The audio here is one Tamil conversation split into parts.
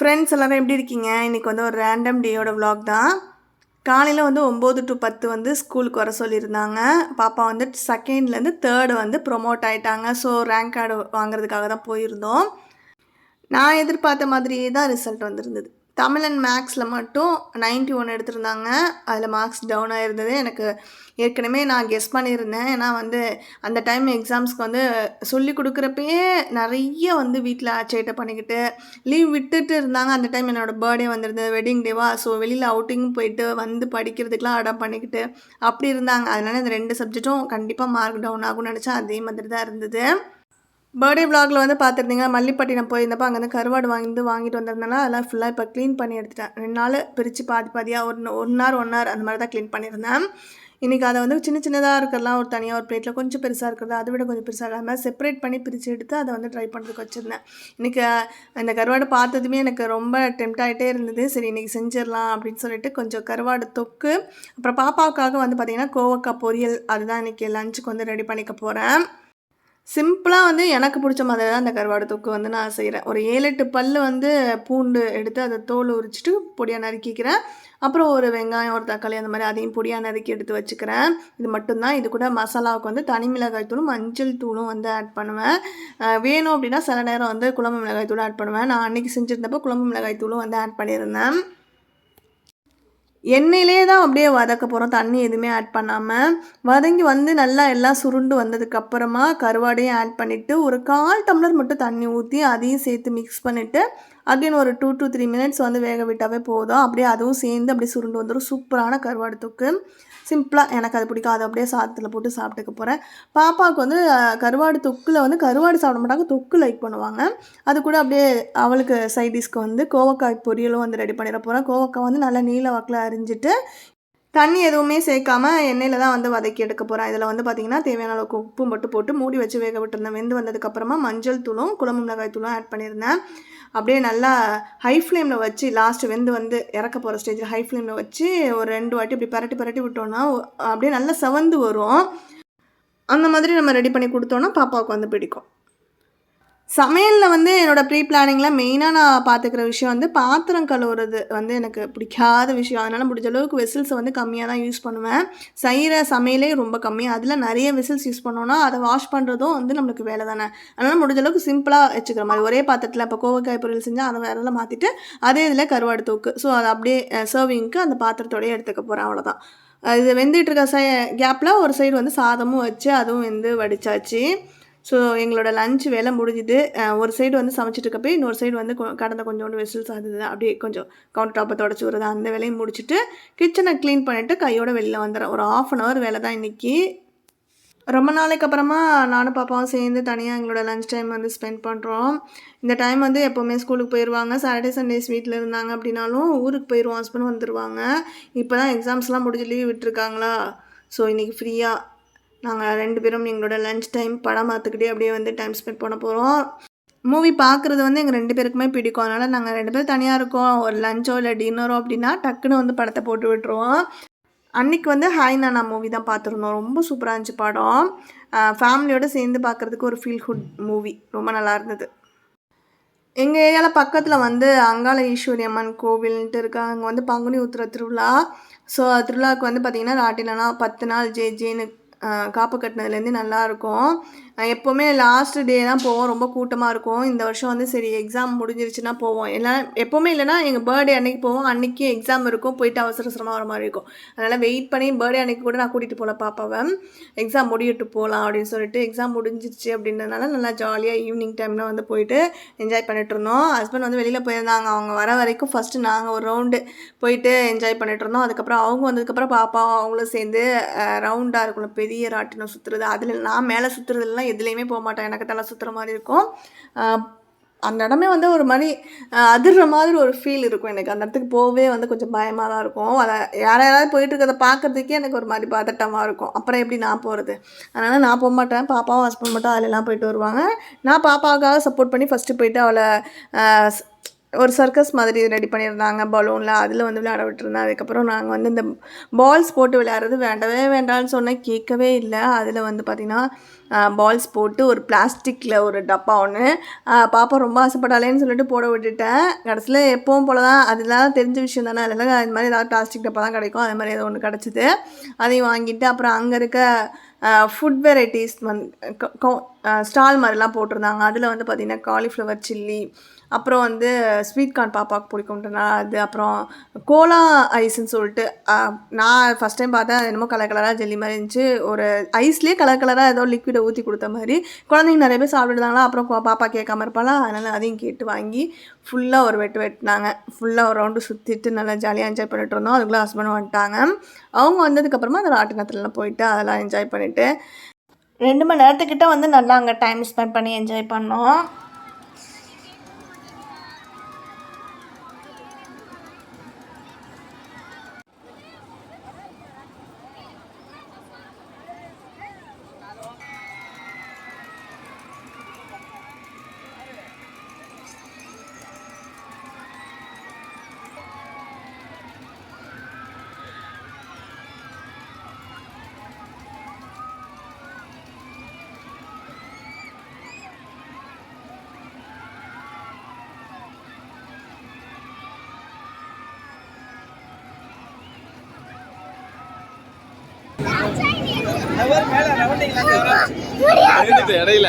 ஃப்ரெண்ட்ஸ் எல்லோரும் எப்படி இருக்கீங்க? இன்றைக்கி வந்து ஒரு ரேண்டம் டேயோட விலாக் தான். காலையில் வந்து 9 to 10 வந்து ஸ்கூலுக்கு வர சொல்லியிருந்தாங்க. பாப்பா வந்து செகண்ட்லேருந்து தேர்டு வந்து ப்ரொமோட் ஆகிட்டாங்க. ஸோ ரேங்க் கார்டு வாங்குறதுக்காக தான் போயிருந்தோம். நான் எதிர்பார்த்த மாதிரியே தான் ரிசல்ட் வந்திருந்தது. தமிழ் அண்ட் மேக்ஸில் மட்டும் 91 எடுத்திருந்தாங்க. அதில் மார்க்ஸ் டவுன் ஆகிருந்தது. எனக்கு ஏற்கனவே நான் கெஸ் பண்ணியிருந்தேன். ஏன்னா வந்து அந்த டைம் எக்ஸாம்ஸ்க்கு வந்து சொல்லி கொடுக்குறப்பயே நிறைய வந்து வீட்டில் சேட்டை பண்ணிக்கிட்டு லீவ் விட்டுட்டு இருந்தாங்க. அந்த டைம் என்னோடய பர்த்டே வந்திருந்தது, வெட்டிங் டேவா. ஸோ வெளியில் அவுட்டிங் போயிட்டு வந்து படிக்கிறதுக்கெலாம் அடம் பண்ணிக்கிட்டு அப்படி இருந்தாங்க. அதனால் இந்த 2 சப்ஜெக்ட்டும் கண்டிப்பாக மார்க் டவுன் ஆகும்னு நினச்சேன். அதே மாதிரி தான் இருந்தது. பர்த்டே விலாகில் வந்து பார்த்துருந்தீங்க, மல்லிப்பட்டினம் போயிருந்தப்போ அங்கேருந்து கருவாடு வாங்கிட்டு வந்திருந்தேன்னா அதெல்லாம் ஃபுல்லாக இப்போ க்ளீன் பண்ணி எடுத்துட்டேன். 2 நாள் பிரித்து பாதியாக ஒன் ஹவர் அந்த மாதிரி தான் க்ளீன் பண்ணியிருந்தேன். இன்றைக்கி அதை வந்து சின்னதாக இருக்கிறலாம் ஒரு தனியாக ஒரு பிளேட்டில் கொஞ்சம் பெருசாக இருக்கிறது, அதை விட கொஞ்சம் பெருசாக இல்லாமல் செப்பரேட் பண்ணி பிரித்து எடுத்து அதை வந்து ட்ரை பண்ணுறதுக்கு வச்சுருந்தேன். இன்றைக்கி அந்த கருவாடு பார்த்ததுமே எனக்கு ரொம்ப டெம்ட் ஆகிட்டே இருந்தது. சரி இன்றைக்கி செஞ்சிடலாம் அப்படின்னு சொல்லிட்டு கொஞ்சம் கருவாடு தொக்கு, அப்புறம் பாப்பாவுக்காக வந்து பார்த்திங்கன்னா கோவக்காய் பொரியல், அதுதான் இன்றைக்கி லஞ்சுக்கு வந்து ரெடி பண்ணிக்க போகிறேன். சிம்பிளாக வந்து எனக்கு பிடிச்ச மாதிரி தான் அந்த கருவாடு தொக்கு வந்து நான் செய்கிறேன். ஒரு 7-8 பல் வந்து பூண்டு எடுத்து அதை தோல் உரிச்சிட்டு பொடியாக நறுக்கிக்கிறேன். அப்புறம் ஒரு வெங்காயம், ஒரு தக்காளி அந்த மாதிரி அதையும் பொடியாக நறுக்கி எடுத்து வச்சுக்கிறேன். இது மட்டும்தான். இது கூட மசாலாவுக்கு வந்து தனி மிளகாய் தூளும் மஞ்சள் தூளும் வந்து ஆட் பண்ணுவேன். வேணும் அப்படின்னா சில நேரம் வந்து குழம்பு மிளகாய் தூளும் ஆட் பண்ணுவேன். நான் அன்றைக்கி செஞ்சுருந்தப்போ குழம்பு மிளகாய் தூளும் வந்து ஆட் பண்ணியிருந்தேன். எண்ணெயிலே தான் அப்படியே வதக்க போகிறோம், தண்ணி எதுவுமே ஆட் பண்ணாமல். வதங்கி வந்து நல்லா எல்லாம் சுருண்டு வந்ததுக்கப்புறமா கருவாடையும் ஆட் பண்ணிவிட்டு ஒரு 1/4 டம்ளர் மட்டும் தண்ணி ஊற்றி அதையும் சேர்த்து மிக்ஸ் பண்ணிவிட்டு அகைன் ஒரு 2 to 3 மினிட்ஸ் வந்து வேக விட்டாவே போதும். அப்படியே அதுவும் சேர்ந்து அப்படியே சுருண்டு வந்துடும். சூப்பரான கருவாடு தொக்கு. சிம்பிளாக எனக்கு அது பிடிக்கும். அதை அப்படியே சாதத்தில் போட்டு சாப்பிட்டுக்க போகிறேன். பாப்பாவுக்கு வந்து கருவாடு தொக்கில் வந்து கருவாடு சாப்பிட மாட்டாங்க, தொக்கு லைக் பண்ணுவாங்க. அது கூட அப்படியே அவளுக்கு சைடிஷ்க்கு வந்து கோவக்காய் பொரியலும் வந்து ரெடி பண்ணிட போகிறேன். கோவக்காய் வந்து நல்லா நீல வாக்கில் அரிஞ்சிட்டு தண்ணி எதுவுமே சேர்க்காம எண்ணெயில் தான் வந்து வதக்கி எடுக்க போகிறேன். இதில் வந்து பார்த்திங்கன்னா தேவையான அளவுக்கு உப்பு மட்டும் போட்டு மூடி வச்சு வேக விட்டுருந்தேன். வெந்து வந்ததுக்கப்புறமா மஞ்சள் தூளும் குழம்பு மிளகாய் தூளும் ஆட் பண்ணியிருந்தேன். அப்படியே நல்லா ஹை ஃப்ளேமில் வச்சு லாஸ்ட்டு வெந்து வந்து இறக்க போகிற ஸ்டேஜில் ஹை ஃப்ளேமில் வச்சு ஒரு 2 வாட்டி இப்படி பரட்டி விட்டோன்னா அப்படியே நல்லா செவந்து வரும். அந்த மாதிரி நம்ம ரெடி பண்ணி கொடுத்தோன்னா பாப்பாவுக்கு வந்து பிடிக்கும். சமையலில் வந்து என்னோடய ப்ரீ பிளானிங்கில் மெயினாக நான் பார்த்துக்கிற விஷயம் வந்து பாத்திரம் கழுவுறது வந்து எனக்கு பிடிக்காத விஷயம். அதனால் முடிஞ்ச அளவுக்கு வெசில்ஸை வந்து கம்மியாக தான் யூஸ் பண்ணுவேன். செய்கிற சமையலே ரொம்ப கம்மி. அதில் நிறைய வெசில்ஸ் யூஸ் பண்ணோன்னா அதை வாஷ் பண்ணுறதும் வந்து நம்மளுக்கு வேலை தானே. அதனால் முடிஞ்ச அளவுக்கு சிம்பிளாக வச்சுக்கிற மாதிரி ஒரே பாத்திரத்தில் இப்போ கோவக்காய் பொரியல் செஞ்சால் அதை வேறெல்லாம் மாற்றிட்டு அதே இதில் கருவாடு தூக்கு. ஸோ அதை அப்படியே சர்விங்க்கு அந்த பாத்திரத்தோடய எடுத்துக்க போகிறேன். அவ்வளோதான். இது வெந்துட்டு இருக்க கேப்பில் ஒரு சைடு வந்து சாதமும் வச்சு அதுவும் வந்து வடித்தாச்சு. ஸோ எங்களோட லஞ்ச் வேலை முடிஞ்சுது. ஒரு சைடு வந்து சமைச்சிட்டு இருக்கப்போ இன்னொரு சைடு வந்து கடந்த கொஞ்சோண்டு வெசில்ஸ் ஆகுது. அப்படியே கொஞ்சம் கவுண்டர் டாப்பை தொடச்சி விடுறது, அந்த வேலையும் முடிச்சுட்டு கிச்சனை க்ளீன் பண்ணிவிட்டு கையோட வெளியில் வந்துடுறேன். ஒரு 1/2 hour வேலை தான் இன்றைக்கி. ரொம்ப நாளைக்கு அப்புறமா நானும் பாப்பாவும் சேர்ந்து தனியாக எங்களோட லஞ்ச் டைம் வந்து ஸ்பெண்ட் பண்ணுறோம். இந்த டைம் வந்து எப்போவுமே ஸ்கூலுக்கு போயிடுவாங்க. சாட்டர்டே சண்டேஸ் வீட்டில் இருந்தாங்க அப்படின்னாலும் ஊருக்கு போயிடுவோம். ஹஸ்பண்ட் வந்துடுவாங்க. இப்போ தான் எக்ஸாம்ஸ்லாம் முடிஞ்சு லீவ் விட்டுருக்காங்களா. ஸோ இன்றைக்கி ஃப்ரீயாக நாங்கள் 2 பேரும் எங்களோட லஞ்ச் டைம் படம் பார்த்துக்கிட்டே அப்படியே வந்து டைம் ஸ்பெண்ட் பண்ண போகிறோம். மூவி பார்க்குறது வந்து எங்கள் 2 பேருக்குமே பிடிக்கும். அதனால் நாங்கள் 2 பேரும் தனியாக இருக்கோம். ஒரு லஞ்சோ இல்லை டின்னரோ அப்படின்னா டக்குன்னு வந்து படத்தை போட்டு விட்டுருவோம். அன்றைக்கி வந்து ஹாய் நானா மூவி தான் பார்த்துருந்தோம். ரொம்ப சூப்பராக இருந்துச்சு படம். ஃபேமிலியோடு சேர்ந்து பார்க்குறதுக்கு ஒரு ஃபீல் குட் மூவி. ரொம்ப நல்லா இருந்தது. எங்கள் ஏரியாவில் பக்கத்தில் வந்து அங்காள ஈஸ்வரி அம்மன் கோவில்ன்ட்டு இருக்காங்க. அங்கே வந்து பங்குனி உத்திர திருவிழா. ஸோ திருவிழாவுக்கு வந்து பார்த்திங்கன்னா ராட்டிலனா 10 நாள் ஜேன்னு காப்பு கட்டினதுலேருந்து நல்லாயிருக்கும். எப்போவுமே லாஸ்ட் டே தான் போவோம். ரொம்ப கூட்டமாக இருக்கும். இந்த வருஷம் வந்து சரி எக்ஸாம் முடிஞ்சிருச்சுன்னா போவோம். ஏன்னா எப்போவுமே இல்லைனா எங்கள் பர்த்டே அன்றைக்கி போவோம். அன்றைக்கி எக்ஸாம் இருக்கும். போயிட்டு அவசரமாக வர மாதிரி இருக்கும். அதனால் வெயிட் பண்ணி பர்த்டே அன்றைக்கி கூட நான் கூட்டிகிட்டு போகல பாப்பாவை. எக்ஸாம் முடியிட்டு போகலாம் அப்படின்னு சொல்லிட்டு எக்ஸாம் முடிஞ்சிருச்சு அப்படின்றதுனால நல்லா ஜாலியாக ஈவினிங் டைமில் வந்து போயிட்டு என்ஜாய் பண்ணிட்டு இருந்தோம். ஹஸ்பண்ட் வந்து வெளியில் போயிருந்தாங்க. அவங்க வர வரைக்கும் ஃபஸ்ட்டு நாங்கள் ஒரு ரவுண்டு போயிட்டு என்ஜாய் பண்ணிட்டு இருந்தோம். அதுக்கப்புறம் அவங்க வந்ததுக்கப்புறம் பாப்பா அவங்களும் சேர்ந்து ரவுண்டாக இருக்கணும் பெரிய ராட்டினம் சுற்றுறது. அதில் நான் மேலே சுற்றுறதுலாம் எதுலேயுமே போக மாட்டேன். எனக்கு தலை சுற்றுற மாதிரி இருக்கும். அந்த இடமே வந்து ஒரு மாதிரி அதிர்ற மாதிரி ஒரு ஃபீல் இருக்கும் எனக்கு. அந்த இடத்துக்கு போகவே வந்து கொஞ்சம் பயமாக தான் இருக்கும். அதை யாராவது போயிட்டு இருக்கிறத பார்க்குறதுக்கே எனக்கு ஒரு மாதிரி பதட்டமாக இருக்கும். அப்புறம் எப்படி நான் போகிறது? அதனால் நான் போக மாட்டேன். பாப்பாவும் ஹஸ்பண்ட் மட்டும் அதிலெல்லாம் போயிட்டு வருவாங்க. நான் பாப்பாவுக்காக சப்போர்ட் பண்ணி ஃபஸ்ட்டு போயிட்டு அவளை ஒரு சர்க்கஸ் மாதிரி ரெடி பண்ணியிருந்தாங்க பலூனில், அதில் வந்து விளையாட விட்டுருந்தேன். அதுக்கப்புறம் நாங்கள் வந்து இந்த பால்ஸ் போட்டு விளையாடுறது வேண்டவே வேண்டாம்னு சொன்னேன், கேட்கவே இல்லை. அதில் வந்து பார்த்திங்கன்னா பால்ஸ் போட்டு ஒரு பிளாஸ்டிக்கில் ஒரு டப்பா ஒன்று பாப்பா ரொம்ப ஆசைப்பட்டாலேன்னு சொல்லிட்டு போட விட்டுட்டேன். கடைசியில் எப்பவும் போல தான், அதெல்லாம் தெரிஞ்ச விஷயம் தானே, அதில் அது மாதிரி ஏதாவது பிளாஸ்டிக் டப்பா தான் கிடைக்கும், அது மாதிரி ஏதோ ஒன்று கிடச்சிது. அதையும் வாங்கிட்டு அப்புறம் அங்கே இருக்க ஃபுட் வெரைட்டிஸ் ஸ்டால் மாதிரிலாம் போட்டிருந்தாங்க. அதில் வந்து பார்த்திங்கன்னா காலிஃப்ளவர் சில்லி, அப்புறம் வந்து ஸ்வீட் கார்ன் பாப்பாவுக்கு பிடிக்கும்ன்றனால அது, அப்புறம் கோலா ஐஸ்ன்னு சொல்லிட்டு நான் ஃபஸ்ட் டைம் பார்த்தேன். என்னமோ கலர் கலராக ஜெல்லி மாதிரி இருந்துச்சு. ஒரு ஐஸ்லேயே கலர் கலராக ஏதோ லிக்விடை ஊற்றி கொடுத்த மாதிரி. குழந்தைங்க நிறைய பேர் சாப்பிட்டுருந்தாங்களா, அப்புறம் பாப்பா கேட்காம இருப்பாளா, அதனால் அதையும் கேட்டு வாங்கி ஃபுல்லாக ஒரு வெட்டினாங்க. ஃபுல்லாக ஒரு ரவுண்டு சுற்றிட்டு நல்லா ஜாலியாக என்ஜாய் பண்ணிட்டு இருந்தோம். அதுக்குள்ளே ஹஸ்பண்டும் வந்துட்டாங்க. அவங்க வந்ததுக்கப்புறமா அந்த ராட்டினத்துலலாம் போயிட்டு அதெல்லாம் என்ஜாய் பண்ணிவிட்டு 2 மணி நேரத்துக்கிட்ட வந்து நல்லா அங்கே டைம் ஸ்பெண்ட் பண்ணி என்ஜாய் பண்ணோம். இடையில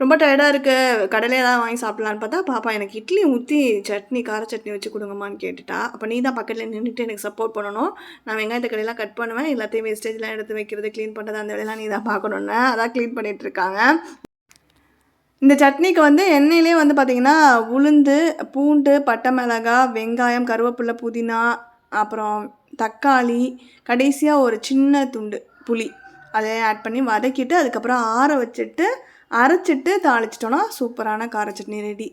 ரொம்ப டயர்டாக இருக்குது, கடையில் ஏதாவது வாங்கி சாப்பிட்லான்னு பார்த்தா பாப்பா எனக்கு இட்லி ஊற்றி சட்னி, கார சட்னி வச்சு கொடுங்கம்மான்னு கேட்டுட்டா. அப்போ நீ தான் பக்கத்தில் நின்றுட்டு எனக்கு சப்போர்ட் பண்ணணும். நான் வெங்காயத்தை கடையெல்லாம் கட் பண்ணுவேன், எல்லாத்தையும் வேஸ்டேஜ்லாம் எடுத்து வைக்கிறது, க்ளீன் பண்ணுறது, அந்த வேலையெல்லாம் நீ தான் பார்க்கணுன்னு அதான் க்ளீன் பண்ணிகிட்ருக்காங்க. இந்த சட்னிக்கு வந்து எண்ணெயிலே வந்து பார்த்திங்கன்னா உளுந்து, பூண்டு, பட்டை மிளகாய், வெங்காயம், கருவேப்பிலை, புதினா, அப்புறம் தக்காளி, கடைசியாக ஒரு சின்ன துண்டு புளி அதை ஆட் பண்ணி வதக்கிட்டு அதுக்கப்புறம் ஆற வச்சுட்டு அரைச்சிட்டு தாளிச்சிட்டோன்னா சூப்பரான கார சட்னி ரெடி.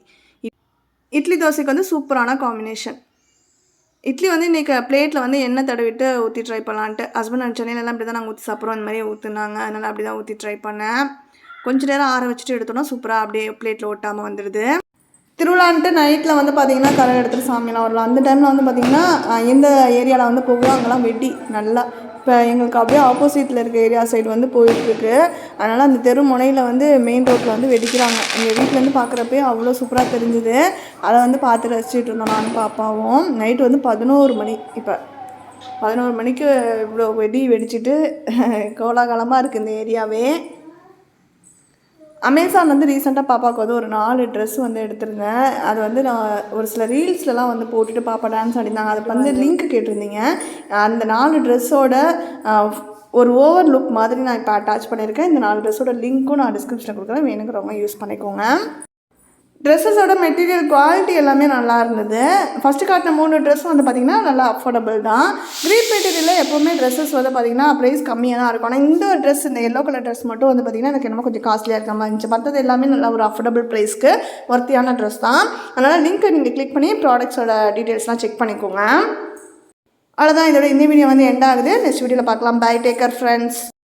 இட்லி தோசைக்கு வந்து சூப்பரான காம்பினேஷன். இட்லி வந்து இன்றைக்கி பிளேட்டில் வந்து எண்ணெய் தடவிட்டு ஊற்றி ட்ரை பண்ணலான்ட்டு ஹஸ்பண்ட் சென்னையிலலாம் அப்படி தான் நாங்கள் ஊற்றி சாப்பிட்றோம், அந்த மாதிரி ஊற்றுனாங்க. அதனால் அப்படி தான் ஊற்றி ட்ரை பண்ணேன். கொஞ்சம் நேரம் ஆற வச்சுட்டு எடுத்தோன்னா சூப்பராக அப்படியே பிளேட்டில் ஒட்டாமல் வந்துடுது. திருவிழான்ட்டு நைட்டில் வந்து பார்த்திங்கன்னா கரை எடுத்துகிட்டு சாமியெல்லாம் வரலாம். அந்த டைமில் வந்து பார்த்திங்கன்னா எந்த ஏரியாவில் வந்து போகுதோ அங்கெல்லாம் வெடி நல்லா. இப்போ எங்களுக்கு அப்படியே ஆப்போசிட்டில் இருக்க ஏரியா சைடு வந்து போயிட்டுருக்கு. அதனால் அந்த தெரு முனையில் வந்து மெயின் ரோட்டில் வந்து வெடிக்கிறாங்க. எங்கள் வீட்டிலேருந்து பார்க்குறப்பே அவ்வளோ சூப்பராக தெரிஞ்சுது. அதை வந்து பார்த்து ரசிச்சுட்டு இருந்தோம் நானும் பாப்பாவும். நைட்டு வந்து 11 மணி. இப்போ 11 மணிக்கு இவ்வளோ வெடி வெடிச்சிட்டு கோலாகலமாக இருக்குது இந்த ஏரியாவே. அமேசான் வந்து ரீசெண்டாக பாப்பாவுக்கு வந்து ஒரு 4 ட்ரெஸ் வந்து எடுத்திருந்தேன். அது வந்து நான் ஒரு சில ரீல்ஸ்லலாம் வந்து போட்டுட்டு பாப்பா டான்ஸ் ஆடினாங்க. அதுக்கு வந்து லிங்க் கேட்டிருந்தீங்க. அந்த 4 ட்ரெஸ்ஸோட ஒரு ஓவர் லுக் மாதிரி நான் இப்போ அட்டாச் பண்ணியிருக்கேன். இந்த 4 ட்ரெஸ்ஸோட லிங்க்கும் நான் டிஸ்கிரிப்ஷனில் கொடுக்குறேன், வேணுங்கிறவங்க யூஸ் பண்ணிக்கோங்க. ட்ரெஸ்ஸஸோட மெட்டீரியல் குவாலிட்டி எல்லாமே நல்லா இருந்தது. ஃபஸ்ட்டு காட்டின 3 ட்ரெஸ்ஸும் வந்து பார்த்திங்கன்னா நல்லா அஃபோர்டபுள் தான். க்ரீப் மெட்டீரியலில் எப்போவுமே ட்ரெஸ்ஸஸ் வந்து பார்த்திங்கன்னா ப்ரைஸ் கம்மியாக தான் இருக்கும். ஆனால் இந்த ஒரு ட்ரெஸ், இந்த எல்லோ கலர் ட்ரெஸ் மட்டும் வந்து பார்த்திங்கன்னா எனக்கு என்னமோ கொஞ்சம் காஸ்ட்லியாக இருக்க மாதிரி இருந்துச்சு. மற்றது எல்லாமே நல்லா ஒரு அஃபோர்டபுள் ப்ரைஸ்க்கு ஒர்த்தியான ட்ரெஸ் தான். அதனால் லிங்க்கை நீங்கள் கிளிக் பண்ணி ப்ராடக்ட்ஸோட டீட்டெயில்ஸ்லாம் செக் பண்ணிக்கோங்க. அவ்வளோதான், இதோட இந்த வீடியோ வந்து எண்ட் ஆகுது. நெக்ஸ்ட் வீடியோவில் பார்க்கலாம். Bye, take care friends.